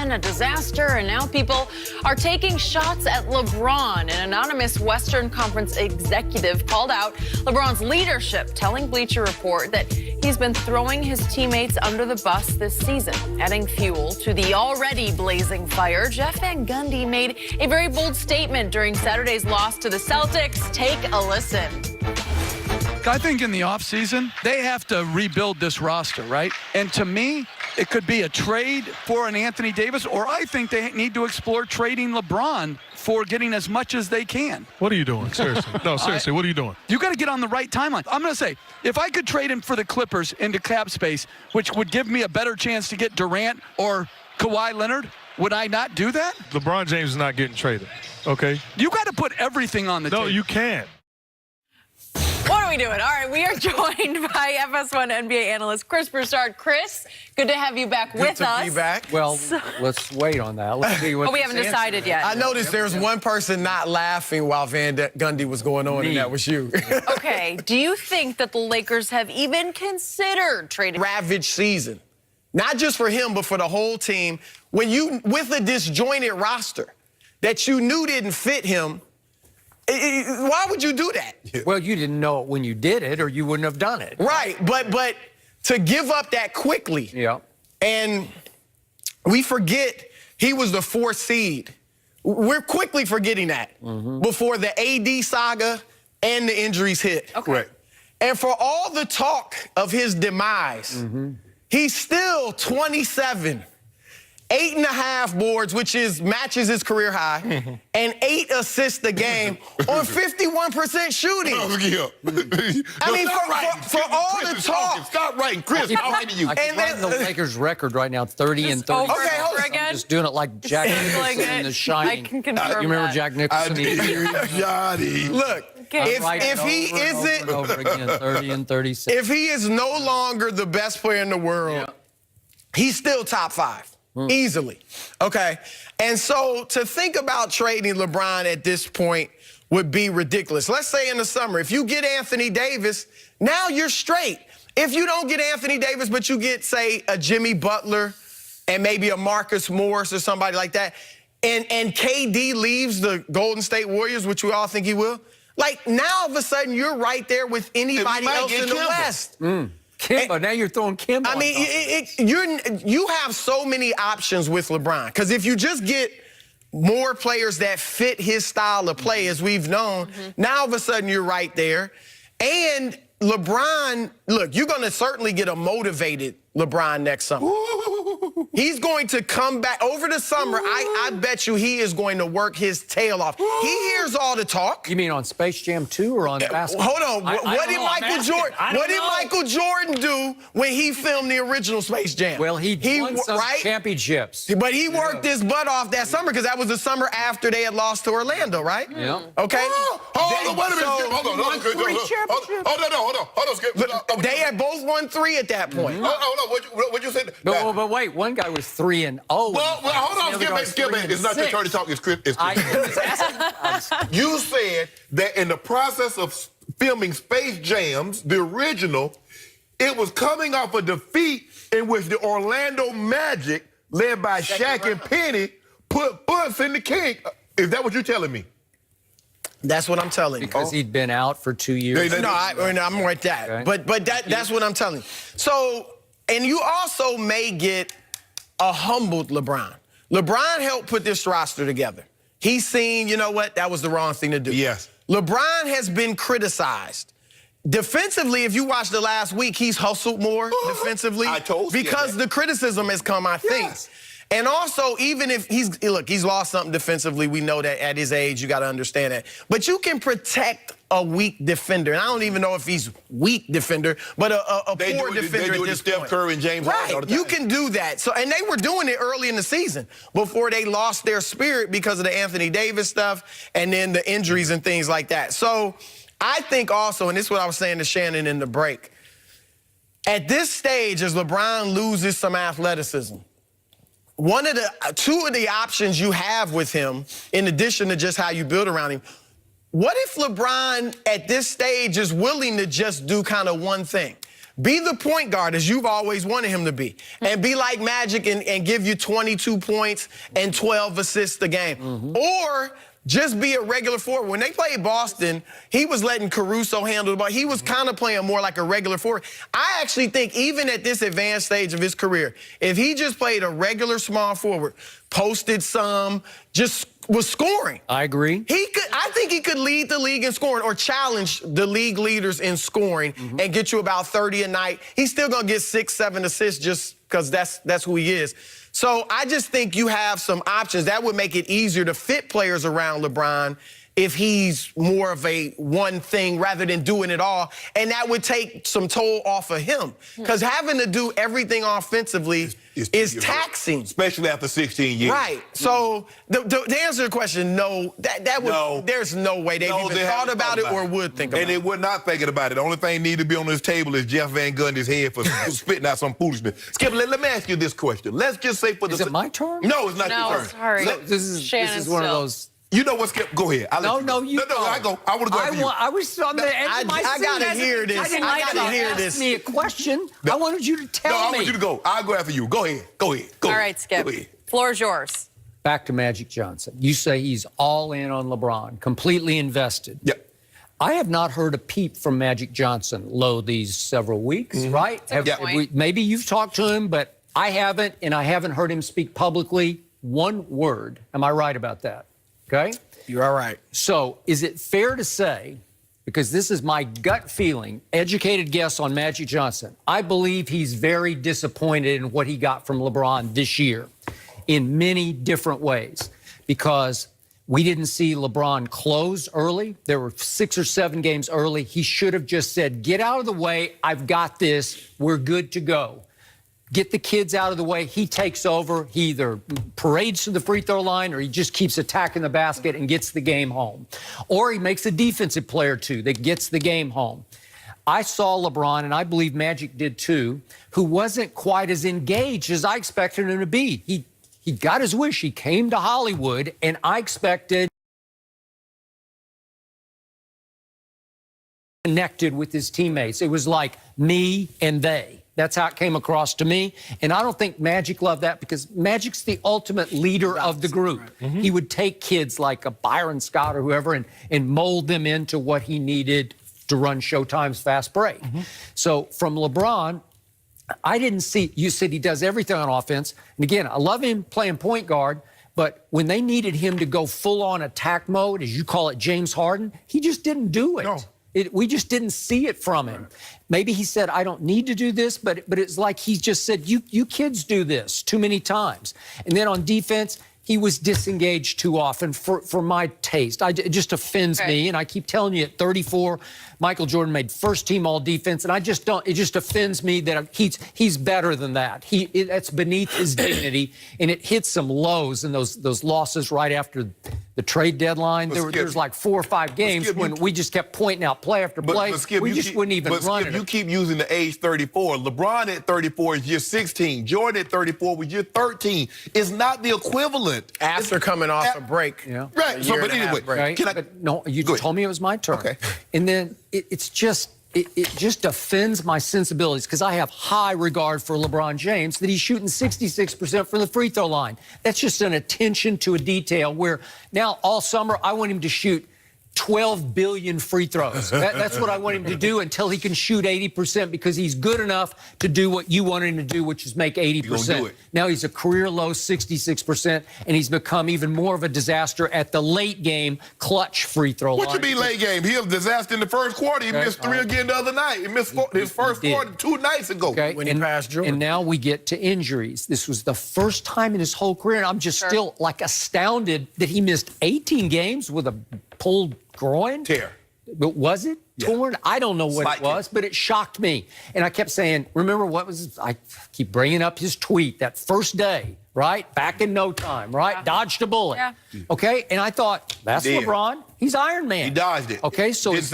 been a disaster, and now people are taking shots at LeBron. An anonymous Western Conference executive called out LeBron's leadership, telling Bleacher Report that he's been throwing his teammates under the bus this season. Adding fuel to the already blazing fire, Jeff Van Gundy made a very bold statement during Saturday's loss to the Celtics. Take a listen. I think in the offseason, they have to rebuild this roster, right? And to me, it could be a trade for an Anthony Davis, or I think they need to explore trading LeBron for getting as much as they can. What are you doing? Seriously. No, seriously, what are you doing? You got to get on the right timeline. I'm going to say, if I could trade him for the Clippers into cap space, which would give me a better chance to get Durant or Kawhi Leonard, would I not do that? LeBron James is not getting traded, okay? You got to put everything on the table. No, you can't. What are we doing? All right, we are joined by FS1 NBA analyst Chris Broussard. Chris, good to have you back with us. Good to be back. Well, let's wait on that. Let's see what we haven't decided yet. I noticed there was one person not laughing while Van Gundy was going on, and that was you. Okay, do you think that the Lakers have even considered trading? Ravaged season. Not just for him, but for the whole team. When you, with a disjointed roster that you knew didn't fit him, why would you do that? Well, you didn't know it when you did it, or you wouldn't have done it. Right, but to give up that quickly. Yeah. And we forget he was the 4th seed. We're quickly forgetting that before the AD saga and the injuries hit. Okay. Right. And for all the talk of his demise, he's still 27. 8.5 boards, which matches his career high, and 8 assists a game on 51% shooting. I mean, for all the talk. Stop writing, Chris. I'm writing you. I keep writing the Lakers' record right now, 30 and 30. Over and over again. Just doing it like Jack Nicholson in The Shining. I can confirm You remember that. Jack Nicholson? Look, if he isn't, over again, 30 and 36. if he is no longer the best player in the world, he's still top 5. Easily. Okay. And so to think about trading LeBron at this point would be ridiculous. Let's say in the summer, if you get Anthony Davis, now you're straight. If you don't get Anthony Davis, but you get, say, a Jimmy Butler and maybe a Marcus Morris or somebody like that, and KD leaves the Golden State Warriors, which we all think he will, like now all of a sudden you're right there with anybody else in the West. Kimba, now you're throwing Kimba. I mean, you have so many options with LeBron. Because if you just get more players that fit his style of play, as we've known, now all of a sudden you're right there. And LeBron, look, you're going to certainly get a motivated LeBron next summer. He's going to come back over the summer. I bet you he is going to work his tail off. He hears all the talk. You mean on Space Jam 2 or on basketball? Hold on. What did Michael Jordan do when he filmed the original Space Jam? Well, he won some championships. But he worked his butt off that summer because that was the summer after they had lost to Orlando, right? Yeah. Okay. Hold on, wait a minute, Skip. Hold on, Skip. They had both won 3 at that point. Hold on, what you said? But wait, one guy was 3-0. Well, hold on, Skip. It's not your turn to talk. It's Chris. You said that in the process of filming Space Jams, the original, it was coming off a defeat in which the Orlando Magic, led by Shaq and Penny, put butts in the king. Is that what you're telling me? That's what I'm telling you. Because he'd been out for 2 years. No, I'm right that. Okay. But that's what I'm telling you. So, and you also may get a humbled LeBron. LeBron helped put this roster together. He's seen, you know what, that was the wrong thing to do. Yes. LeBron has been criticized. Defensively, if you watch the last week, he's hustled more defensively. I told you because the criticism has come, I think. Yes. And also, even if he's lost something defensively, we know that at his age, you got to understand that. But you can protect a weak defender. And I don't even know if he's weak defender, but a poor defender they do at this Steph point. Curry and James Harden all the time. You can do that. So, and they were doing it early in the season before they lost their spirit because of the Anthony Davis stuff and then the injuries and things like that. So I think also, and this is what I was saying to Shannon in the break, at this stage, as LeBron loses some athleticism, two of the options you have with him, in addition to just how you build around him, what if LeBron at this stage is willing to just do kind of one thing? Be the point guard as you've always wanted him to be. And be like Magic and give you 22 points and 12 assists a game. Or just be a regular forward. When they played Boston, he was letting Caruso handle the ball. He was kind of playing more like a regular forward. I actually think even at this advanced stage of his career, if he just played a regular small forward, posted some, just was scoring. I agree. I think he could lead the league in scoring or challenge the league leaders in scoring and get you about 30 a night. He's still going to get 6, 7 assists just because that's who he is. So I just think you have some options. That would make it easier to fit players around LeBron if he's more of a one thing rather than doing it all. And that would take some toll off of him. Because having to do everything offensively is taxing. Especially after 16 years. Right. So to answer the question, no, there's no way they've even thought about it or would think about it. And they were not thinking about it. The only thing needed to be on this table is Jeff Van Gundy's head for spitting out some foolishness. Skip, let me ask you this question. Let's just say for the... Is it my turn? No, it's not your turn. Sorry. So this is one of those... You know what, Skip? Go ahead. No, I go. I want to go after you. I was on the edge of my seat. I gotta hear this. I gotta hear this. Ask me a question. I wanted you to tell me. No, I want you to go. I'll go after you. Go ahead. Go. All right, Skip. Floor is yours. Back to Magic Johnson. You say he's all in on LeBron, completely invested. Yep. I have not heard a peep from Magic Johnson these several weeks, right? Maybe you've talked to him, but I haven't, and I haven't heard him speak publicly one word. Am I right about that? Okay? You're all right. So is it fair to say, because this is my gut feeling, educated guess on Magic Johnson, I believe he's very disappointed in what he got from LeBron this year in many different ways, because we didn't see LeBron close early. There were 6 or 7 games early. He should have just said, get out of the way. I've got this. We're good to go. Get the kids out of the way. He takes over. He either parades to the free throw line or he just keeps attacking the basket and gets the game home. Or he makes a defensive play or two that gets the game home. I saw LeBron, and I believe Magic did too, who wasn't quite as engaged as I expected him to be. He got his wish. He came to Hollywood, and I expected connected with his teammates. It was like me and they. That's how it came across to me. And I don't think Magic loved that, because Magic's the ultimate leader of the group. He would take kids like a Byron Scott or whoever and mold them into what he needed to run Showtime's fast break. So from LeBron, I didn't see, you said he does everything on offense. And again, I love him playing point guard, but when they needed him to go full-on attack mode, as you call it, James Harden, he just didn't do it. No. We just didn't see it from him. Maybe he said, I don't need to do this, but it's like he just said, you kids do this too many times. And then on defense, he was disengaged too often for my taste. It just offends me, and I keep telling you at 34, Michael Jordan made first team all defense, and I just don't, it just offends me that he's better than that. That's beneath his dignity, and it hits some lows in those losses right after the trade deadline. There's like 4 or 5 games when we just kept pointing out play after play. We just wouldn't even run it. You keep using the age 34. LeBron at 34 is year 16. Jordan at 34 was year 13. It's not the equivalent. After coming off a break. Yeah. Right. So, but anyway, no, you told me it was my turn. Okay. And then it just offends my sensibilities, because I have high regard for LeBron James, that he's shooting 66% from the free throw line. That's just an attention to a detail where now all summer I want him to shoot 12 billion free throws. That's what I want him to do until he can shoot 80%, because he's good enough to do what you want him to do, which is make 80%. Now he's a career low 66%, and he's become even more of a disaster at the late game clutch free throw line. What you mean late game? He was a disaster in the first quarter. He missed 3 again the other night. He missed his first quarter 2 nights ago. Okay. When he passed Jordan. And now we get to injuries. This was the first time in his whole career, and I'm just still like astounded that he missed 18 games with a pulled groin? Tear. But was it torn? I don't know what it was, but it shocked me. And I kept saying, remember what was, I keep bringing up his tweet that first day, right? Back in no time, right? Dodged a bullet. Yeah. Okay? And I thought, that's LeBron. He's Iron Man. He dodged it. Okay, so is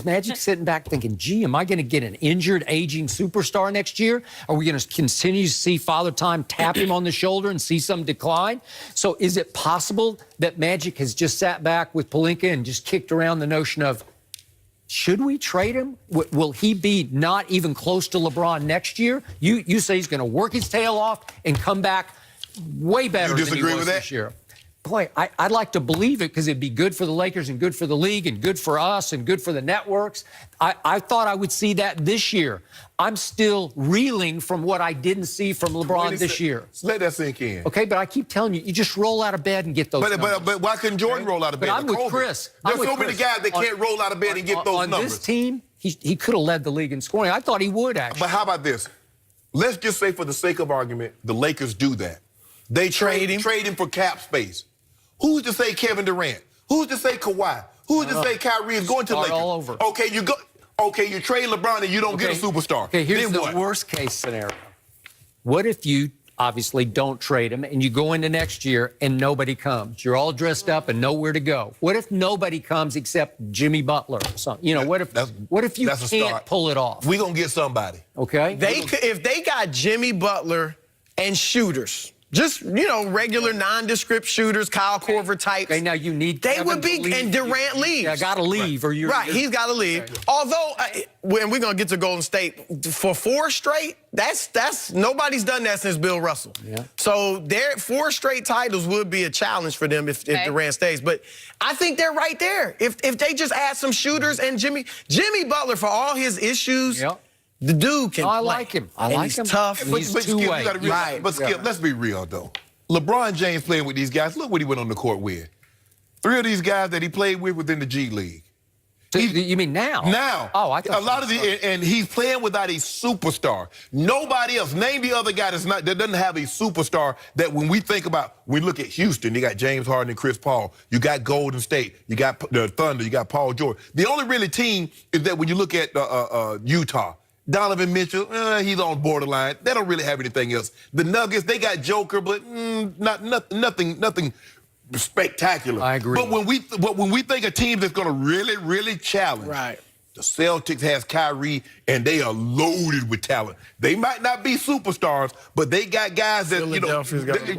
Magic sitting back thinking, gee, am I going to get an injured, aging superstar next year? Are we going to continue to see Father Time tap him on the shoulder and see some decline? So is it possible that Magic has just sat back with Pelinka and just kicked around the notion of, should we trade him? Will he be not even close to LeBron next year? You say he's going to work his tail off and come back way better than he was this year. Boy, I'd like to believe it because it'd be good for the Lakers and good for the league and good for us and good for the networks. I thought I would see that this year. I'm still reeling from what I didn't see from LeBron this year. Let that sink in. Okay, but I keep telling you, you just roll out of bed and get those numbers. But why couldn't Jordan roll out of bed? But I'm with Chris. There's so many guys that can't roll out of bed and get those numbers. On this team, he could have led the league in scoring. I thought he would, actually. But how about this? Let's just say, for the sake of argument, the Lakers do that. They trade him for cap space. Who's to say Kevin Durant? Who's to say Kawhi? Who's to say Kyrie is going to the Lakers? All over. Okay, you trade LeBron and you don't get a superstar. Okay, here's then the what? worst case scenario. What if you obviously don't trade him and you go into next year and nobody comes? You're all dressed up and nowhere to go. What if nobody comes except Jimmy Butler or something? You know, what if you can't pull it off? We're going to get somebody. Okay? If they got Jimmy Butler and shooters, just, regular nondescript shooters, Kyle Korver types. Okay, now you need They Kevin would be, to leave. and Durant leaves. Yeah, got to leave or you're... Right, he's got to leave. Okay. Although, when we're going to get to Golden State, for 4 straight, that's nobody's done that since Bill Russell. Yeah. So 4 straight titles would be a challenge for them if Durant stays. But I think they're right there. If they just add some shooters and Jimmy Butler, for all his issues, the dude can play. I like him. I like him. He's tough. But He's Skip, you two-way. gotta realize, but Skip, let's be real, though. LeBron James playing with these guys, look what he went on the court with. 3 of these guys that he played with within the G League. You mean now? Now. Oh, I thought a lot of and he's playing without a superstar. Nobody else. Name the other guy that doesn't have a superstar. That when we think about, we look at Houston, you got James Harden and Chris Paul. You got Golden State. You got the Thunder. You got Paul George. The only really team is that when you look at Utah. Donovan Mitchell, he's on borderline. They don't really have anything else. The Nuggets, they got Joker, but nothing spectacular. I agree. But when we think of teams that's going to really challenge, Right. the Celtics has Kyrie, and they are loaded with talent. They might not be superstars, but they got guys that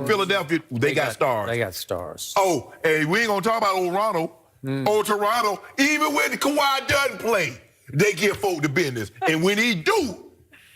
Philadelphia, they got stars. They got stars. Oh, and we ain't gonna talk about old Toronto. Old Toronto, even when Kawhi doesn't play, they give folk the business. And when he do,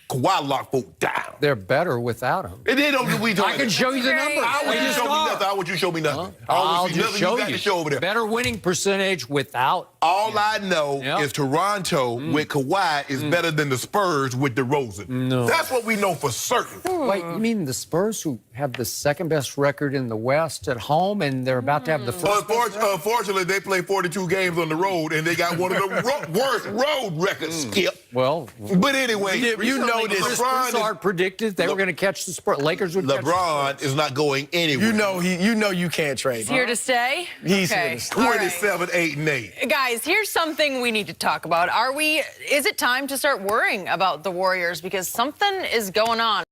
Kawhi lock folk down. They're better without him. And they don't. I can show you the numbers. I want you to show me nothing. I want you to show me nothing. I'll see just nothing show you got to show over there. Better winning percentage without. All I know is Toronto with Kawhi is better than the Spurs with DeRozan. No. That's what we know for certain. Wait, you mean the Spurs, who have the second best record in the West at home, and they're about to have the first? Unfortunately, they play 42 games on the road, and they got one of the worst road records, Skip. Well, But anyway, you know this. Broussard predicted they were going to catch the Spurs. Lakers would catch the LeBron is not going anywhere. You know you can't trade him. Here to stay? He's here to stay. All right. 27, 8, and 8. Guys, here's something we need to talk about. Is it time to start worrying about the Warriors? Because something is going on.